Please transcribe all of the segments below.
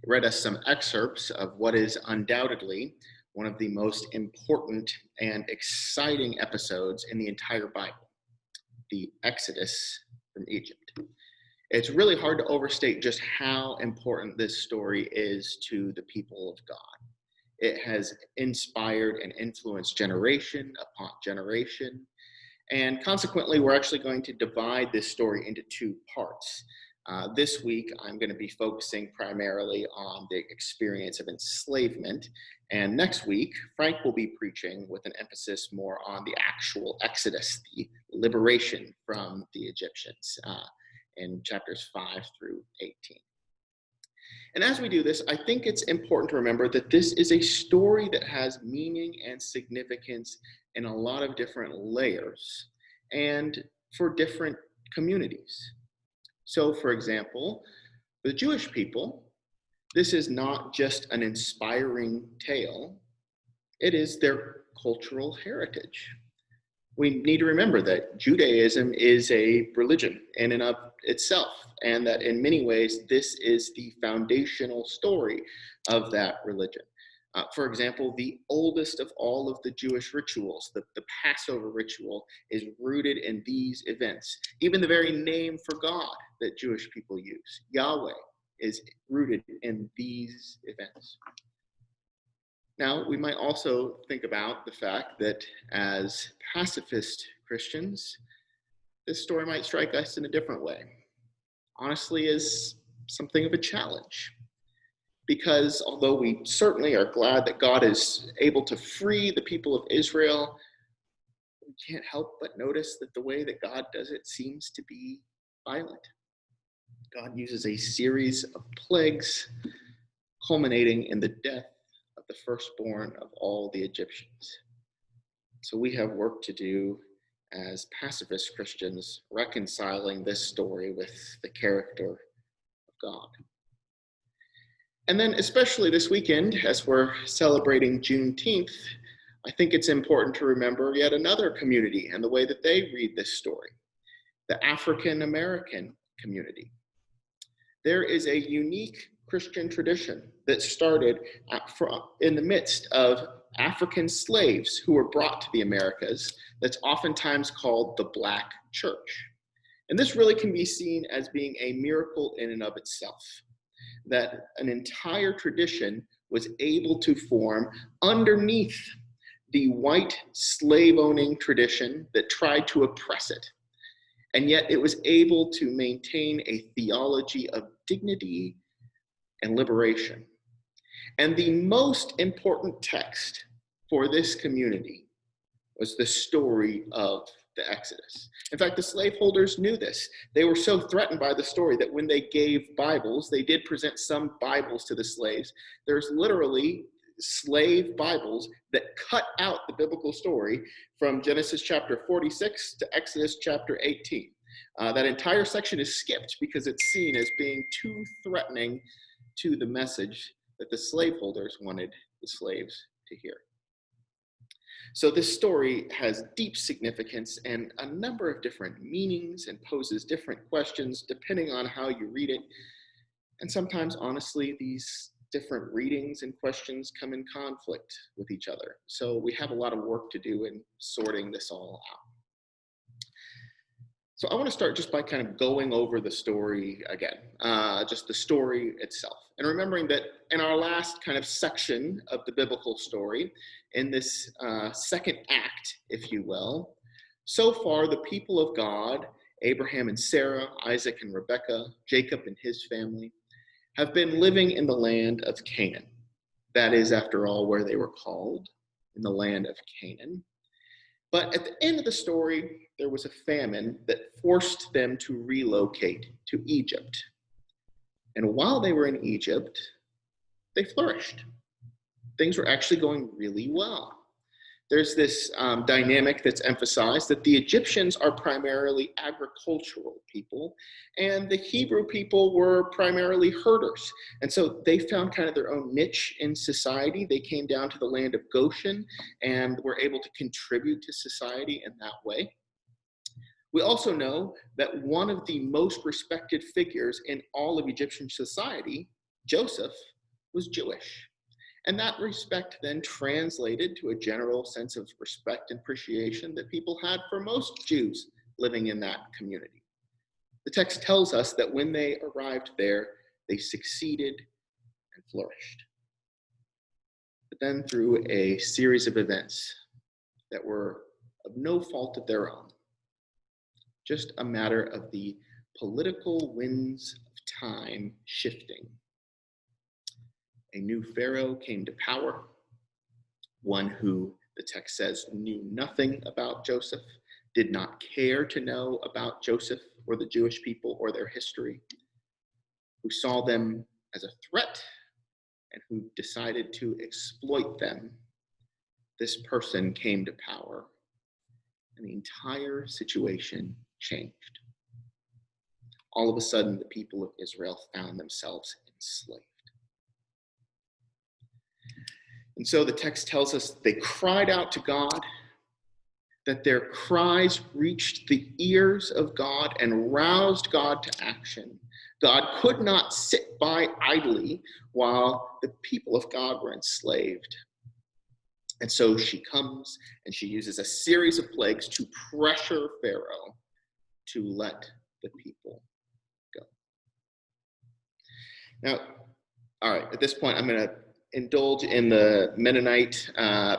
read us some excerpts of what is undoubtedly one of the most important and exciting episodes in the entire Bible, the Exodus from Egypt. It's really hard to overstate just how important this story is to the people of God. It has inspired and influenced generation upon generation. And consequently, we're actually going to divide this story into two parts. This week, I'm going to be focusing primarily on the experience of enslavement. And next week, Frank will be preaching with an emphasis more on the actual Exodus, the liberation from the Egyptians in chapters 5 through 18. And as we do this, I think it's important to remember that this is a story that has meaning and significance in a lot of different layers and for different communities. So, for example, the Jewish people, this is not just an inspiring tale, it is their cultural heritage. We need to remember that Judaism is a religion in and of itself, and that in many ways, this is the foundational story of that religion. For example, the oldest of all of the Jewish rituals, the Passover ritual, is rooted in these events. Even the very name for God that Jewish people use, Yahweh, is rooted in these events. Now, we might also think about the fact that as pacifist Christians, this story might strike us in a different way. Honestly, as something of a challenge. Because although we certainly are glad that God is able to free the people of Israel, we can't help but notice that the way that God does it seems to be violent. God uses a series of plagues, culminating in the death of the firstborn of all the Egyptians. So we have work to do as pacifist Christians, reconciling this story with the character of God. And then especially this weekend, as we're celebrating Juneteenth, I think it's important to remember yet another community and the way that they read this story, the African American community. There is a unique Christian tradition that started in the midst of African slaves who were brought to the Americas that's oftentimes called the Black Church. And this really can be seen as being a miracle in and of itself, that an entire tradition was able to form underneath the white slave-owning tradition that tried to oppress it. And yet it was able to maintain a theology of dignity and liberation. And the most important text for this community was the story of the Exodus. In fact, the slaveholders knew this. They were so threatened by the story that when they gave Bibles, they did present some Bibles to the slaves. There's literally slave Bibles that cut out the biblical story from Genesis chapter 46 to Exodus chapter 18. That entire section is skipped because it's seen as being too threatening to the message that the slaveholders wanted the slaves to hear. So this story has deep significance and a number of different meanings and poses different questions depending on how you read it. And sometimes, honestly, these different readings and questions come in conflict with each other. So we have a lot of work to do in sorting this all out. So I want to start just by kind of going over the story again, just the story itself. And remembering that in our last kind of section of the biblical story, in this second act, if you will, so far the people of God, Abraham and Sarah, Isaac and Rebekah, Jacob and his family, have been living in the land of Canaan. That is, after all, where they were called, in the land of Canaan. But at the end of the story, there was a famine that forced them to relocate to Egypt. And while they were in Egypt, they flourished. Things were actually going really well. There's this dynamic that's emphasized that the Egyptians are primarily agricultural people, and the Hebrew people were primarily herders. And so they found kind of their own niche in society. They came down to the land of Goshen and were able to contribute to society in that way. We also know that one of the most respected figures in all of Egyptian society, Joseph, was Jewish. And that respect then translated to a general sense of respect and appreciation that people had for most Jews living in that community. The text tells us that when they arrived there, they succeeded and flourished. But then through a series of events that were of no fault of their own, just a matter of the political winds of time shifting, a new Pharaoh came to power, one who, the text says, knew nothing about Joseph, did not care to know about Joseph or the Jewish people or their history, who saw them as a threat and who decided to exploit them. This person came to power, and the entire situation changed. All of a sudden, the people of Israel found themselves enslaved. And so the text tells us they cried out to God, that their cries reached the ears of God and roused God to action. God could not sit by idly while the people of God were enslaved. And so she comes and she uses a series of plagues to pressure Pharaoh to let the people go. Now, all right, at this point, I'm going to indulge in the Mennonite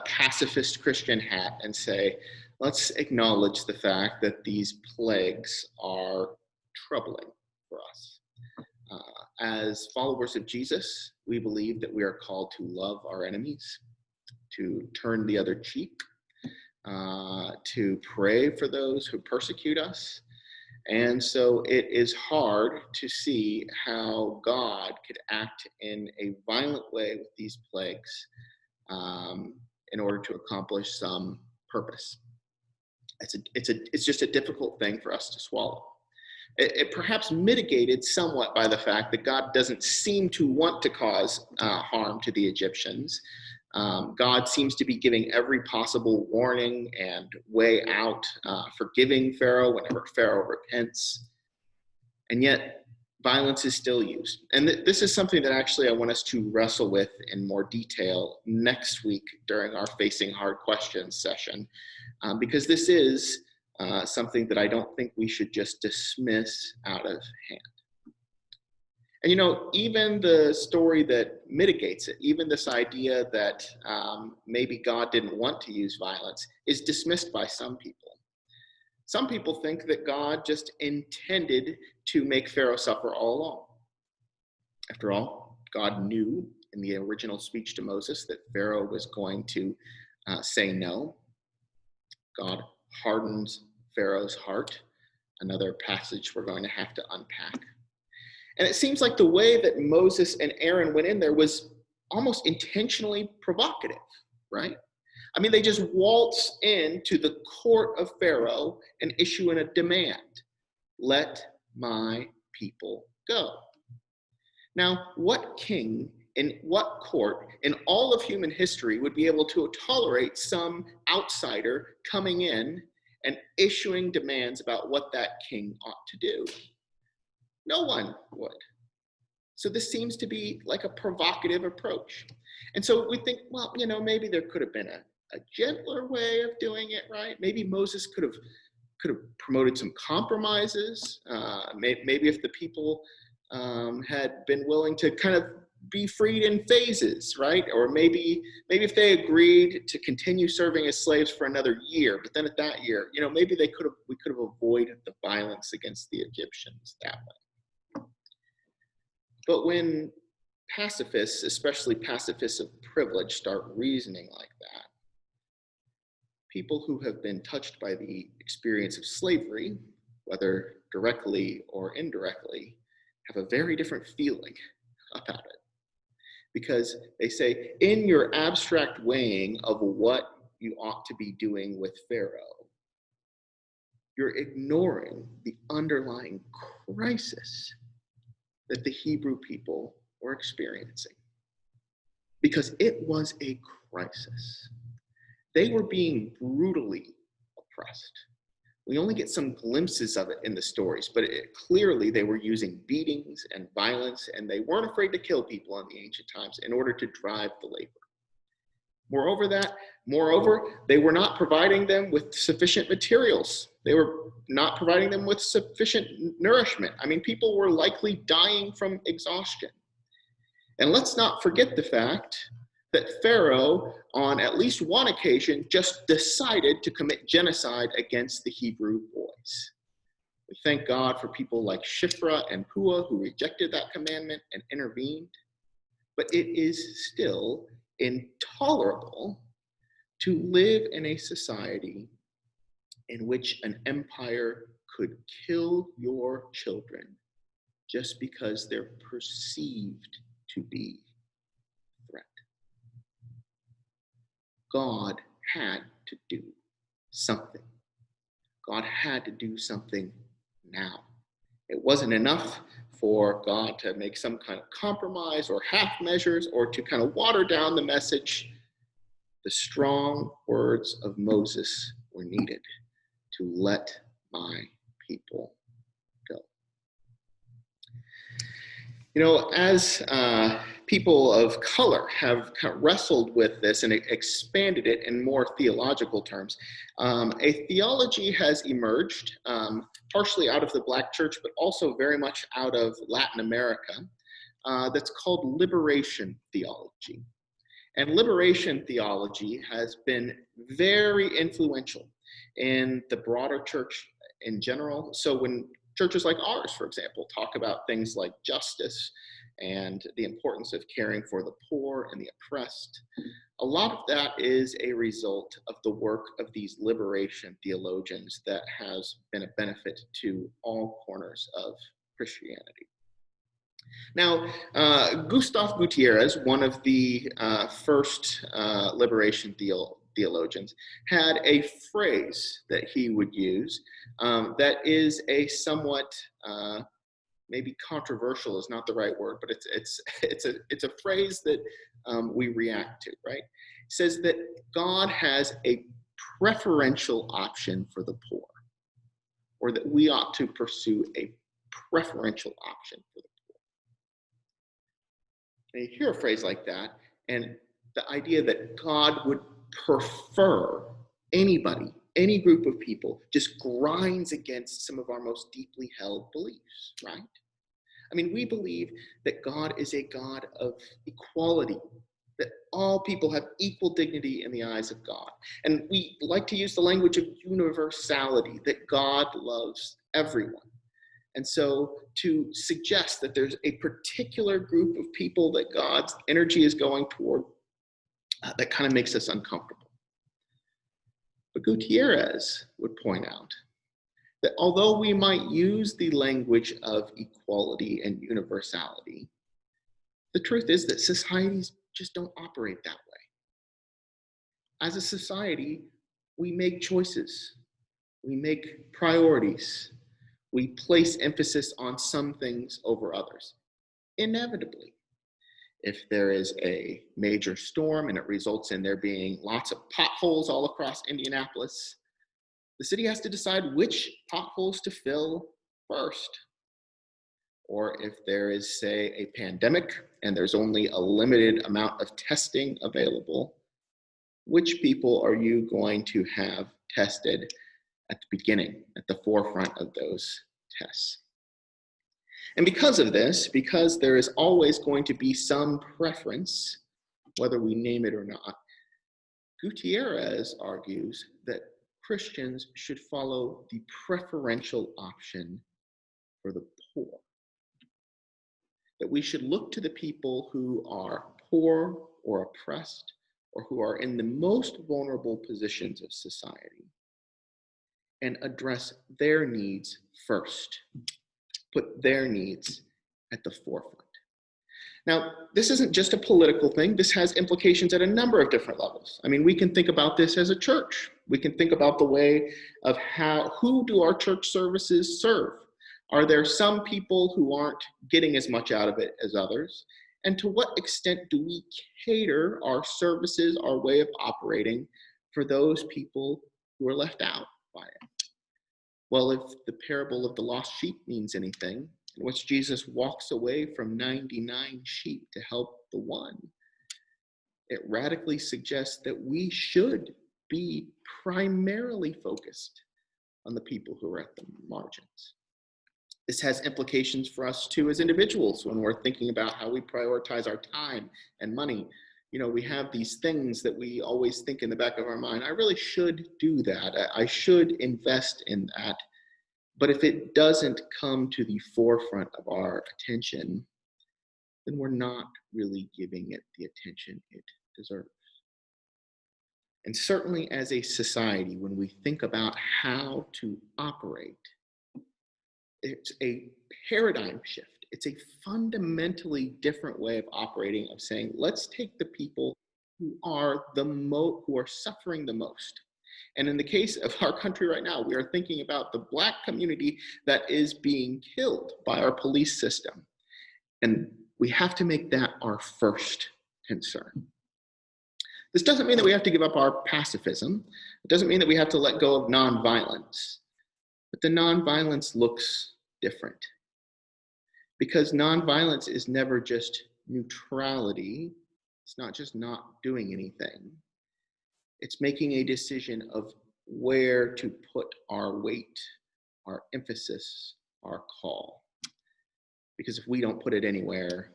pacifist Christian hat and say, let's acknowledge the fact that these plagues are troubling for us. As followers of Jesus, we believe that we are called to love our enemies, to turn the other cheek, to pray for those who persecute us. And so it is hard to see how God could act in a violent way with these plagues in order to accomplish some purpose. It's just a difficult thing for us to swallow. It perhaps mitigated somewhat by the fact that God doesn't seem to want to cause harm to the Egyptians. God seems to be giving every possible warning and way out, forgiving Pharaoh whenever Pharaoh repents. And yet, violence is still used. And this is something that actually I want us to wrestle with in more detail next week during our Facing Hard Questions session, because this is something that I don't think we should just dismiss out of hand. And, even the story that mitigates it, even this idea that maybe God didn't want to use violence, is dismissed by some people. Some people think that God just intended to make Pharaoh suffer all along. After all, God knew in the original speech to Moses that Pharaoh was going to say no. God hardens Pharaoh's heart, another passage we're going to have to unpack. And it seems like the way that Moses and Aaron went in there was almost intentionally provocative, right? I mean, they just waltz into the court of Pharaoh and issue a demand. Let my people go. Now, what king in what court in all of human history would be able to tolerate some outsider coming in and issuing demands about what that king ought to do? No one would. So this seems to be like a provocative approach. And so we think, well, maybe there could have been a gentler way of doing it, right? Maybe Moses could have promoted some compromises. Maybe if the people had been willing to kind of be freed in phases, right? Or maybe if they agreed to continue serving as slaves for another year, but then at that year, maybe we could have avoided the violence against the Egyptians that way. But when pacifists, especially pacifists of privilege, start reasoning like that, people who have been touched by the experience of slavery, whether directly or indirectly, have a very different feeling about it. Because they say, in your abstract weighing of what you ought to be doing with Pharaoh, you're ignoring the underlying crisis that the Hebrew people were experiencing. Because it was a crisis. They were being brutally oppressed. We only get some glimpses of it in the stories, but clearly they were using beatings and violence, and they weren't afraid to kill people in the ancient times in order to drive the labor. Moreover, they were not providing them with sufficient materials. They were not providing them with sufficient nourishment. I mean, people were likely dying from exhaustion. And let's not forget the fact that Pharaoh, on at least one occasion, just decided to commit genocide against the Hebrew boys. We thank God for people like Shiphrah and Puah who rejected that commandment and intervened. But it is still intolerable to live in a society in which an empire could kill your children just because they're perceived to be a threat. God had to do something. God had to do something now. It wasn't enough for God to make some kind of compromise or half measures or to kind of water down the message. The strong words of Moses were needed to let my people go. You know, as people of color have kind of wrestled with this and expanded it in more theological terms, a theology has emerged, partially out of the Black church, but also very much out of Latin America, that's called liberation theology. And liberation theology has been very influential in the broader church in general. So when churches like ours, for example, talk about things like justice and the importance of caring for the poor and the oppressed, a lot of that is a result of the work of these liberation theologians that has been a benefit to all corners of Christianity. Now, Gustave Gutierrez, one of the first liberation theologians, had a phrase that he would use that is a somewhat, maybe controversial is not the right word, but it's a phrase that we react to, right? It says that God has a preferential option for the poor, or that we ought to pursue a preferential option for the poor. And you hear a phrase like that, and the idea that God would prefer anybody, any group of people, just grinds against some of our most deeply held beliefs, right? I mean, we believe that God is a God of equality, that all people have equal dignity in the eyes of God. And we like to use the language of universality, that God loves everyone. And so to suggest that there's a particular group of people that God's energy is going toward, that kind of makes us uncomfortable. But Gutierrez would point out that although we might use the language of equality and universality, the truth is that societies just don't operate that way. As a society, we make choices, we make priorities, we place emphasis on some things over others. Inevitably, if there is a major storm and it results in there being lots of potholes all across Indianapolis, the city has to decide which potholes to fill first. Or if there is, say, a pandemic and there's only a limited amount of testing available, which people are you going to have tested at the beginning, at the forefront of those tests? And because of this, because there is always going to be some preference, whether we name it or not, Gutierrez argues that Christians should follow the preferential option for the poor. That we should look to the people who are poor or oppressed or who are in the most vulnerable positions of society and address their needs first, put their needs at the forefront. Now, this isn't just a political thing. This has implications at a number of different levels. I mean, we can think about this as a church. We can think about the way of who do our church services serve? Are there some people who aren't getting as much out of it as others? And to what extent do we cater our services, our way of operating for those people who are left out by it? Well, if the parable of the lost sheep means anything, in which Jesus walks away from 99 sheep to help the one, it radically suggests that we should be primarily focused on the people who are at the margins. This has implications for us too as individuals when we're thinking about how we prioritize our time and money. We have these things that we always think in the back of our mind, I really should do that. I should invest in that. But if it doesn't come to the forefront of our attention, then we're not really giving it the attention it deserves. And certainly as a society, when we think about how to operate, it's a paradigm shift. It's a fundamentally different way of operating, of saying, let's take the people who are who are suffering the most. And in the case of our country right now, we are thinking about the Black community that is being killed by our police system. And we have to make that our first concern. This doesn't mean that we have to give up our pacifism. It doesn't mean that we have to let go of nonviolence. But the nonviolence looks different. Because nonviolence is never just neutrality. It's not just not doing anything. It's making a decision of where to put our weight, our emphasis, our call. Because if we don't put it anywhere,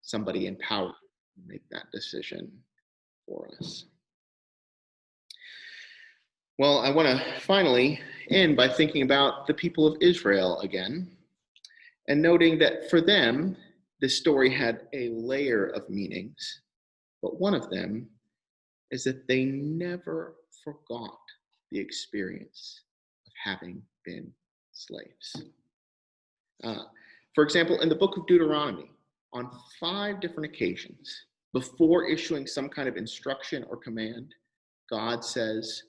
somebody in power will make that decision for us. Well, I want to finally end by thinking about the people of Israel again, and noting that for them, this story had a layer of meanings, but one of them is that they never forgot the experience of having been slaves. For example, in the book of Deuteronomy, on 5 different occasions, before issuing some kind of instruction or command, God says,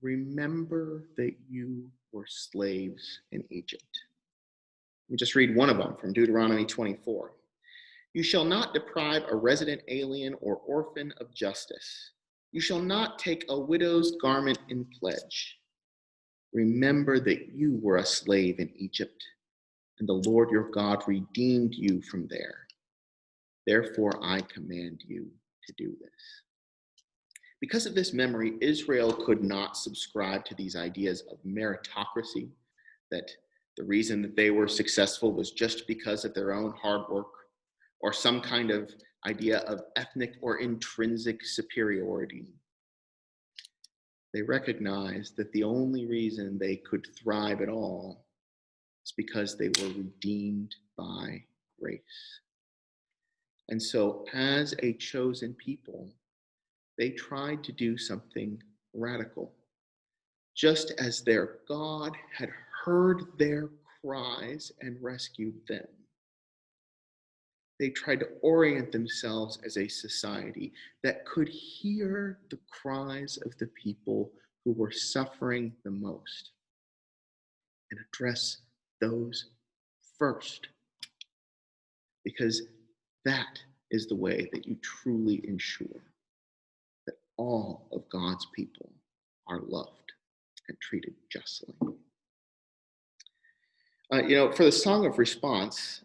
remember that you were slaves in Egypt. Let me just read one of them from Deuteronomy 24. You shall not deprive a resident alien or orphan of justice. You shall not take a widow's garment in pledge. Remember that you were a slave in Egypt, and the Lord your God redeemed you from there. Therefore, I command you to do this. Because of this memory, Israel could not subscribe to these ideas of meritocracy, that the reason that they were successful was just because of their own hard work, or some kind of idea of ethnic or intrinsic superiority. They recognized that the only reason they could thrive at all is because they were redeemed by grace. And so, as a chosen people, they tried to do something radical. Just as their God had heard their cries and rescued them, they tried to orient themselves as a society that could hear the cries of the people who were suffering the most and address those first. Because that is the way that you truly ensure that all of God's people are loved and treated justly. For the song of response,